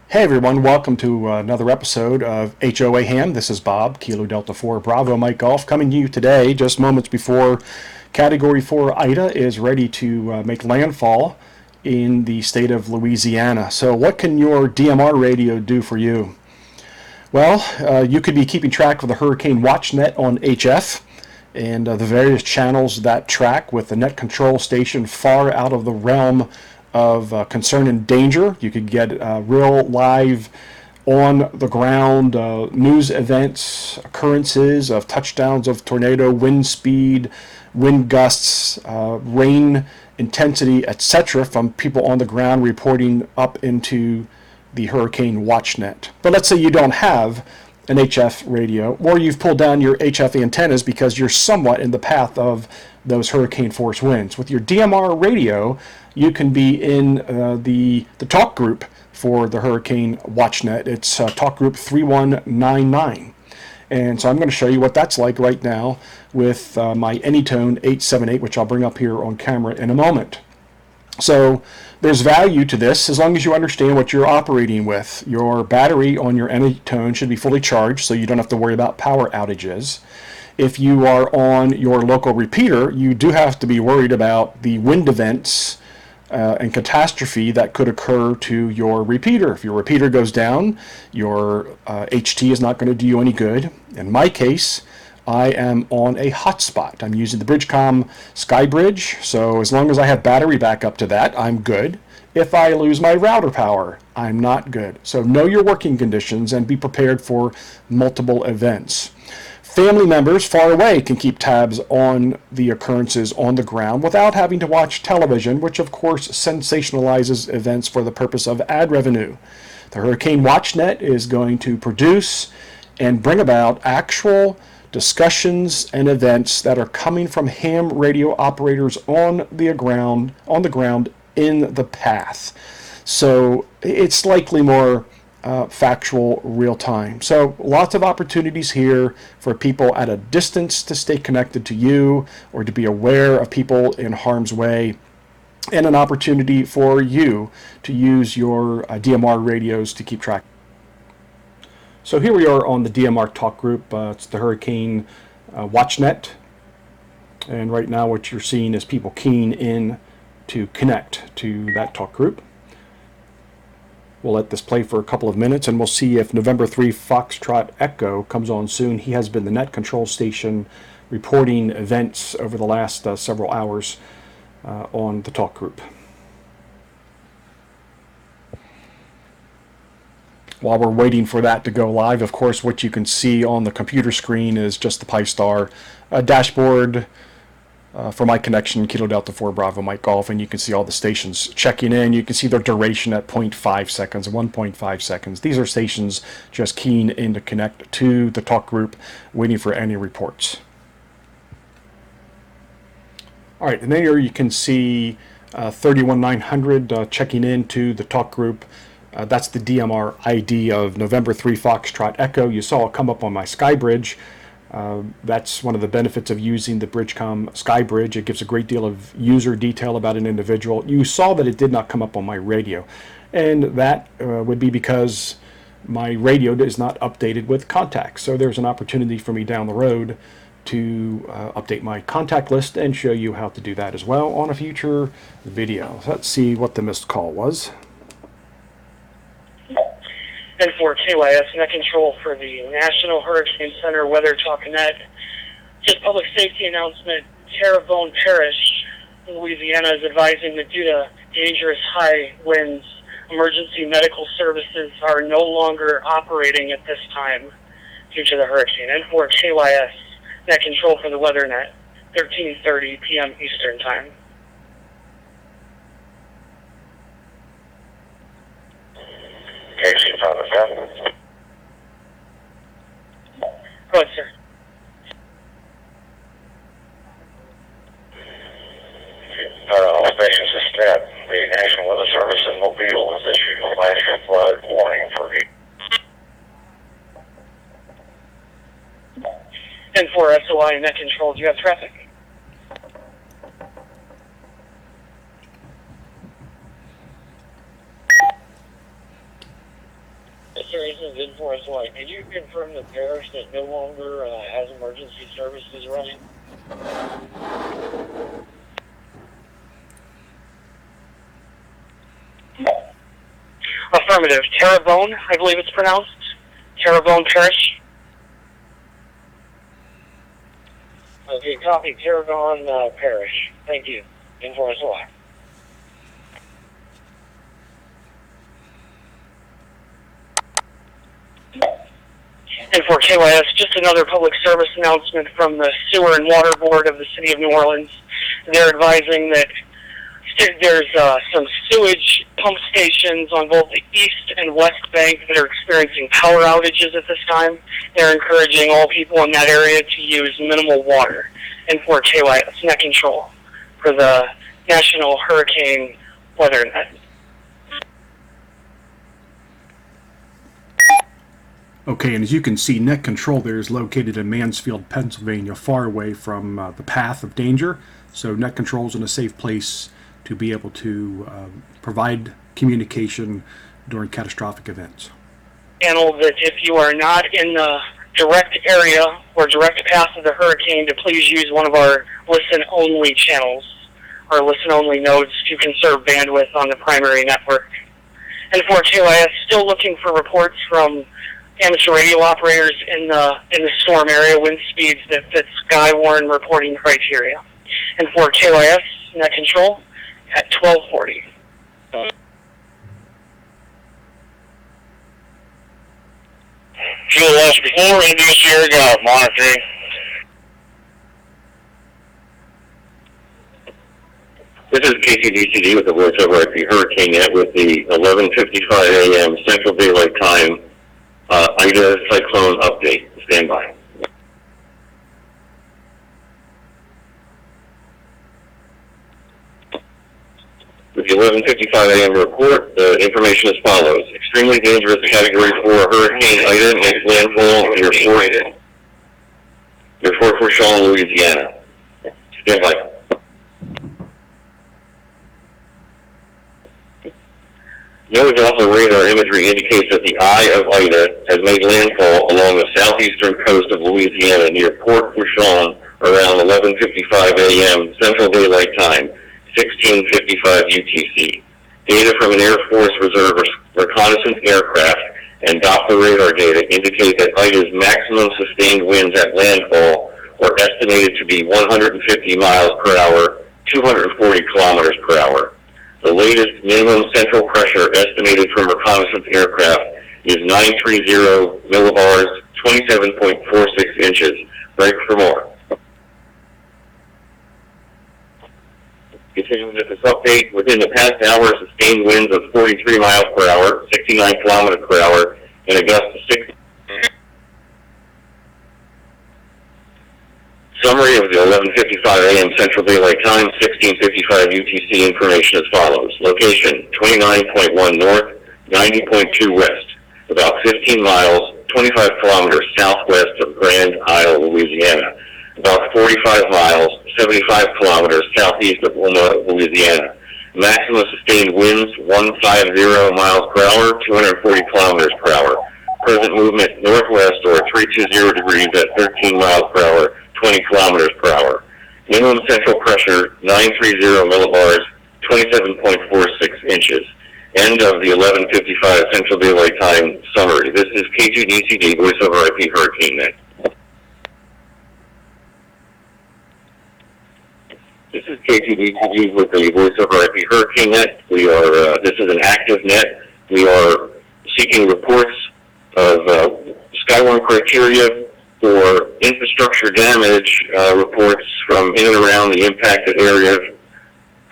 Hey everyone, welcome to another episode of TheHOAHam. This is Bob, Kilo Delta 4 Bravo Mike Golf, coming to you today just moments before Category 4 IDA is ready to make landfall in the state of Louisiana. So what can your DMR radio do for you? Well, you could be keeping track of the Hurricane WatchNet on HF and the various channels that track with the net control station far out of the realm of concern and danger. You could get real live on the ground news events, occurrences of touchdowns of tornado, wind speed, wind gusts, rain intensity, etc. from people on the ground reporting up into the Hurricane WatchNet. But let's say you don't have an HF radio, or you've pulled down your HF antennas because you're somewhat in the path of those hurricane force winds. With your DMR radio, you can be in the talk group for the Hurricane WatchNet. It's talk group 3199. And so I'm going to show you what that's like right now with my AnyTone 878, which I'll bring up here on camera in a moment. So there's value to this as long as you understand what you're operating with. Your battery on your AnyTone should be fully charged so you don't have to worry about power outages. If you are on your local repeater, you do have to be worried about the wind events and catastrophe that could occur to your repeater. If your repeater goes down, your HT is not going to do you any good. In my case, I am on a hotspot. I'm using the BridgeCom SkyBridge, so as long as I have battery backup to that, I'm good. If I lose my router power, I'm not good. So know your working conditions and be prepared for multiple events. Family members far away can keep tabs on the occurrences on the ground without having to watch television, which of course sensationalizes events for the purpose of ad revenue. The Hurricane WatchNet is going to produce and bring about actual discussions and events that are coming from ham radio operators on the ground in the path. So it's likely more factual, real time. So lots of opportunities here for people at a distance to stay connected to you or to be aware of people in harm's way, and an opportunity for you to use your DMR radios to keep track. So here we are on the DMR talk group. It's the Hurricane WatchNet. And right now what you're seeing is people keying in to connect to that talk group. We'll let this play for a couple of minutes and we'll see if November 3 Foxtrot Echo comes on soon. He has been the net control station reporting events over the last several hours on the talk group. While we're waiting for that to go live, of course, what you can see on the computer screen is just the Pi-Star dashboard for my connection, Kilo Delta 4 Bravo Mike Golf, and you can see all the stations checking in. You can see their duration at 0.5 seconds and 1.5 seconds. These are stations just keying in to connect to the talk group, waiting for any reports. All right, and then here you can see 31900 checking in to the talk group. That's the DMR ID of November 3 Foxtrot Echo. You saw it come up on my SkyBridge. That's one of the benefits of using the BridgeCom SkyBridge. It gives a great deal of user detail about an individual. You saw that it did not come up on my radio. And that would be because my radio is not updated with contacts. So there's an opportunity for me down the road to update my contact list and show you how to do that as well on a future video. So let's see what the missed call was. And for KYS, net control for the National Hurricane Center Weather Talknet. Just public safety announcement, Terrebonne Parish, Louisiana is advising that due to dangerous high winds, emergency medical services are no longer operating at this time due to the hurricane. And for KYS, net control for the WeatherNet, 13:30 p.m. Eastern Time. Casey, Father Family. Go ahead, sir. All stations is that the National Weather Service in Mobile has issued a flash flood warning for you. And for SOI net control, do you have traffic? Operations in Forest White. Did you confirm the parish that no longer has emergency services running? Affirmative. Terrebonne, I believe it's pronounced. Terrebonne Parish. Okay, copy. Terrebonne Parish. Thank you. In Forest White. And for KYS, just another public service announcement from the Sewer and Water Board of the City of New Orleans. They're advising that there's some sewage pump stations on both the east and west bank that are experiencing power outages at this time. They're encouraging all people in that area to use minimal water. And for KYS, net control for the National Hurricane Weather Net. Okay, and as you can see, net control there is located in Mansfield, Pennsylvania, far away from the path of danger. So net control is in a safe place to be able to provide communication during catastrophic events. Channel that if you are not in the direct area or direct path of the hurricane, to please use one of our listen-only channels, or listen-only nodes, to conserve bandwidth on the primary network. And for KYS, still looking for reports from amateur radio operators in the storm area, wind speeds that fit Skywarn reporting criteria. And for KYS, net control at 1240. Fuel loss before induced air gap monitoring. This is KTDCD with the voice over IP Hurricane Net with the 11:55 a.m. Central Daylight Time Ida cyclone update. Stand by. With the 11:55 a.m. report, the information as follows. Extremely dangerous Category 4 Hurricane Ida makes landfall near Fort Fourchon, Louisiana. Stand by. NOAA's also radar imagery indicates that the eye of Ida has made landfall along the southeastern coast of Louisiana near Port Fourchon around 11:55 a.m. Central Daylight Time, 16:55 UTC. Data from an Air Force Reserve reconnaissance aircraft and Doppler radar data indicate that Ida's maximum sustained winds at landfall were estimated to be 150 miles per hour, 240 kilometers per hour. The latest minimum central pressure estimated from reconnaissance aircraft is 930 millibars, 27.46 inches. Break for more. Continuing with this update, within the past hour, sustained winds of 43 miles per hour, 69 kilometers per hour, and a gust of 60. Summary of the 11:55 a.m. Central Daylight Time, 16:55 UTC information as follows. Location, 29.1 north, 90.2 west, about 15 miles, 25 kilometers southwest of Grand Isle, Louisiana, about 45 miles, 75 kilometers southeast of Wilmot, Louisiana. Maximum sustained winds, 150 miles per hour, 240 kilometers per hour. Present movement northwest or 320 degrees at 13 miles per hour, 20 kilometers per hour. Minimum central pressure, 930 millibars, 27.46 inches. End of the 11:55 Central Daylight Time summary. This is KTDCD, Voice over IP Hurricane Net. This is KTDCD with the Voice over IP Hurricane Net. We are, this is an active net. We are seeking reports of Skywarn criteria for infrastructure damage reports from in and around the impacted area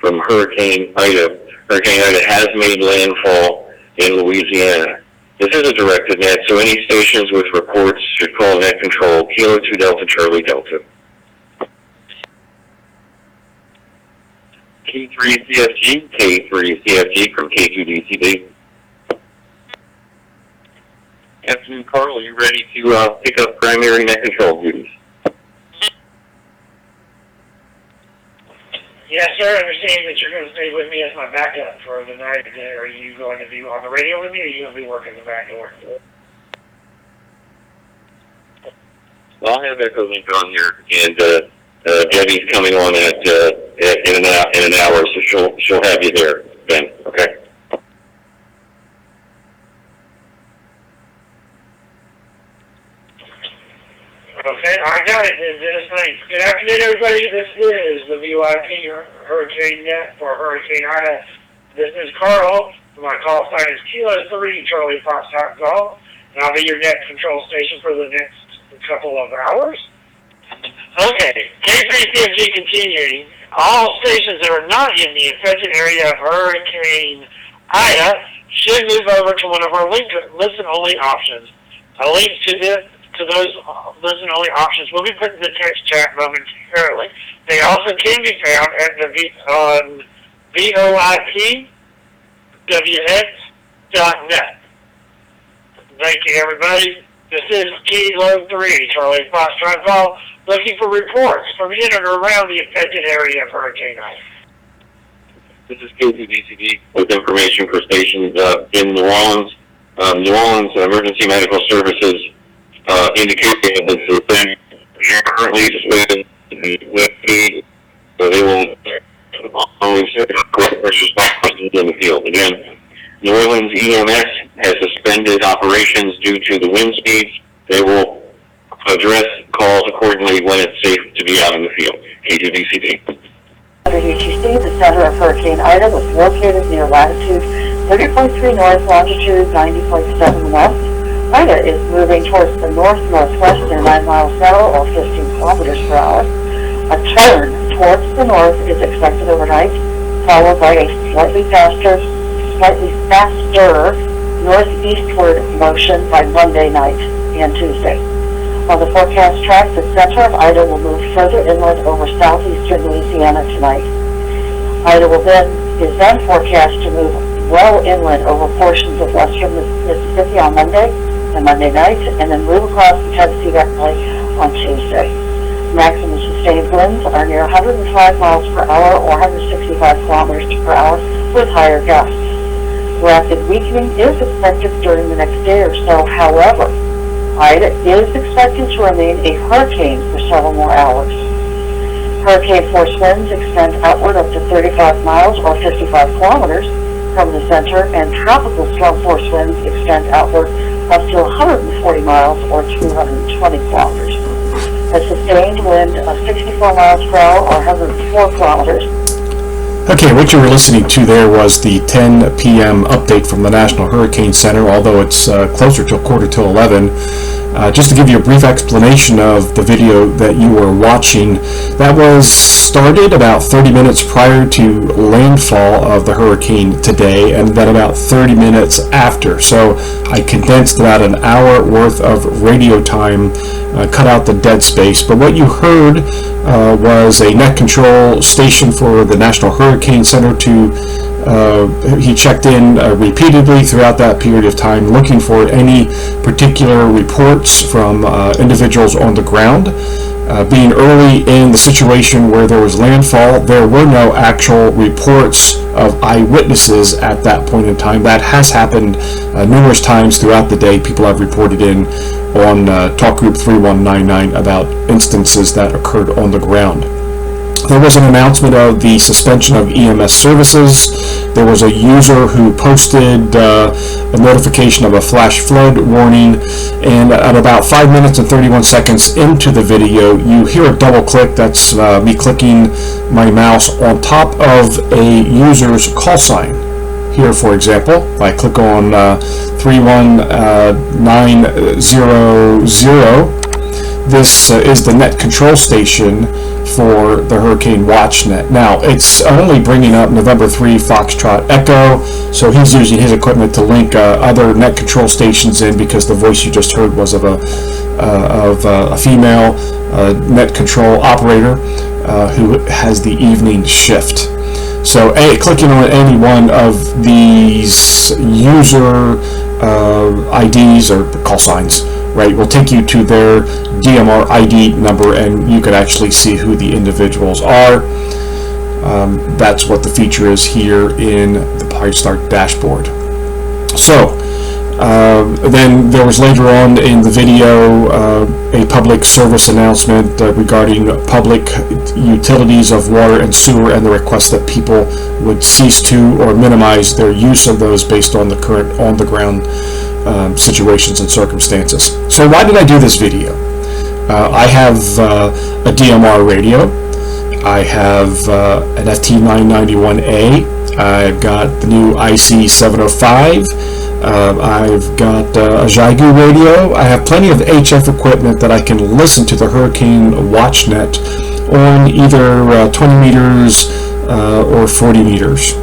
from Hurricane Ida. Hurricane Ida has made landfall in Louisiana. This is a directed net, so any stations with reports should call net control Kilo 2 Delta Charlie Delta. K3CFG from K2DCD. Afternoon, Carl. Are you ready to pick up primary net control duties? Yes, sir. I understand that you're going to stay with me as my backup for the night. Are you going to be on the radio with me, or are you going to be working the back door? I'll have Echo Link on here, and Debbie's coming on in an hour, so she'll have you there, Ben. Okay. Okay, I got it. Thanks. Good afternoon, everybody. This is the VIP Hurricane Net for Hurricane Ida. This is Carl. My call sign is Kilo 3 Charlie Foxtrot Golf, and I'll be your net control station for the next couple of hours. Okay, K3CMG continuing. All stations that are not in the affected area of Hurricane Ida should move over to one of our listen-only options. A link to those listen-only options will be put in the text chat momentarily. They also can be found at the VOIPWX.net. Thank you, everybody. This is Kilo 3, Charlie Foxtrot Golf, looking for reports from in and around the affected area of Hurricane Ida. This is K2DCD with information for stations in New Orleans. New Orleans Emergency Medical Services indicated that they're currently suspended with feed, so they will only correct first responders in the field. Again, New Orleans EMS has suspended operations due to the wind speeds. They will address calls accordingly when it's safe to be out in the field. K2DCD. Under UTC, the center of Hurricane Ida was located near latitude 30.3 north, longitude 90.7 west. Ida is moving towards the north-northwest at 9 miles an hour or 15 kilometers per hour. A turn towards the north is expected overnight, followed by a slightly faster northeastward motion by Monday night and Tuesday. On the forecast track, the center of Ida will move further inland over southeastern Louisiana tonight. Ida is then forecast to move well inland over portions of western Mississippi on Monday and Monday night, and then move across the Tennessee Valley on Tuesday. Maximum sustained winds are near 105 miles per hour or 165 kilometers per hour with higher gusts. Rapid weakening is expected during the next day or so. However, Ida is expected to remain a hurricane for several more hours. Hurricane force winds extend outward up to 35 miles or 55 kilometers from the center, and tropical storm force winds extend outward up to 140 miles or 220 kilometers. A sustained wind of 64 miles per hour or 104 kilometers. Okay, what you were listening to there was the 10 p.m. update from the National Hurricane Center, although it's closer to 11:15. Just to give you a brief explanation of the video that you were watching, that was started about 30 minutes prior to landfall of the hurricane today, and then about 30 minutes after. So I condensed about an hour worth of radio time, cut out the dead space. But what you heard was a net control station for the National Hurricane Center he checked in repeatedly throughout that period of time looking for any particular reports from individuals on the ground. Being early in the situation where there was landfall, there were no actual reports of eyewitnesses at that point in time. That has happened numerous times throughout the day. People have reported in on Talk Group 3199 about instances that occurred on the ground. There was an announcement of the suspension of EMS services. There was a user who posted a notification of a flash flood warning, and at about 5 minutes and 31 seconds into the video, you hear a double click. That's me clicking my mouse on top of a user's call sign. Here, for example, if I click on 31900, this is the net control station for the Hurricane WatchNet. Now, it's only bringing up November 3 Foxtrot Echo, so he's using his equipment to link other net control stations in, because the voice you just heard was of a female net control operator who has the evening shift. So clicking on any one of these user IDs or call signs, right, will take you to their DMR ID number, and you can actually see who the individuals are. That's what the feature is here in the PyStart dashboard. So Then there was later on in the video a public service announcement regarding public utilities of water and sewer and the request that people would cease to or minimize their use of those based on the current on-the-ground situations and circumstances. So why did I do this video? I have a DMR radio. I have an FT991A. I've got the new IC705. I've got a 𝐥𝐤𝐤 radio. I have plenty of HF equipment that I can listen to the Hurricane WatchNet on either 20 meters or 40 meters.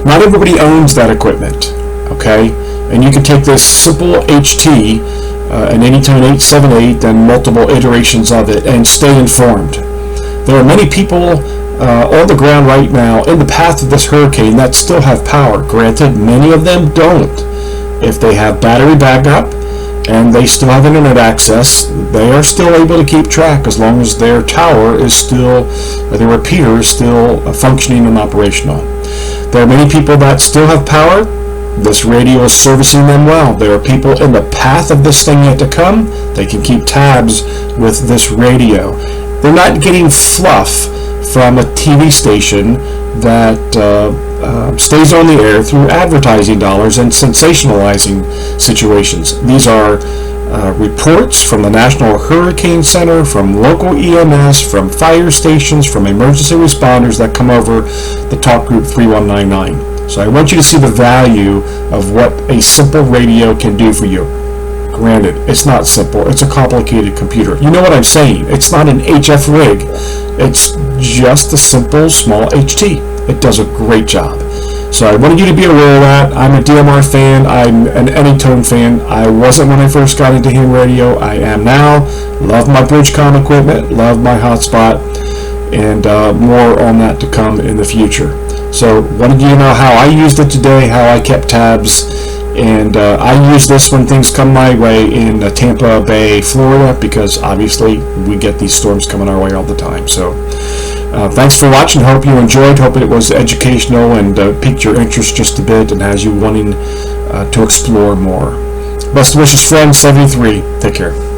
Not everybody owns that equipment, okay? And you can take this simple HT, an AnyTone 878, and multiple iterations of it and stay informed. There are many people on the ground right now in the path of this hurricane that still have power. Granted, many of them don't. If they have battery backup and they still have internet access, they are still able to keep track as long as their tower is still, their repeater is still functioning and operational. There are many people that still have power. This radio is servicing them well. There are people in the path of this thing yet to come. They can keep tabs with this radio. They're not getting fluff from a TV station that stays on the air through advertising dollars and sensationalizing situations. These are reports from the National Hurricane Center, from local EMS, from fire stations, from emergency responders that come over the talk group 3199. So I want you to see the value of what a simple radio can do for you. Granted, it's not simple. It's a complicated computer. You know what I'm saying. It's not an HF rig. It's just a simple, small HT. It does a great job. So I wanted you to be aware of that. I'm a DMR fan. I'm an AnyTone fan. I wasn't when I first got into ham radio. I am now. Love my Bridgecom equipment. Love my Hotspot. And more on that to come in the future. So wanted you to know how I used it today, how I kept tabs. And I use this when things come my way in Tampa Bay, Florida, because obviously we get these storms coming our way all the time. So thanks for watching. Hope you enjoyed. Hope it was educational and piqued your interest just a bit and has you wanting to explore more. Best wishes, friends. 73. Take care.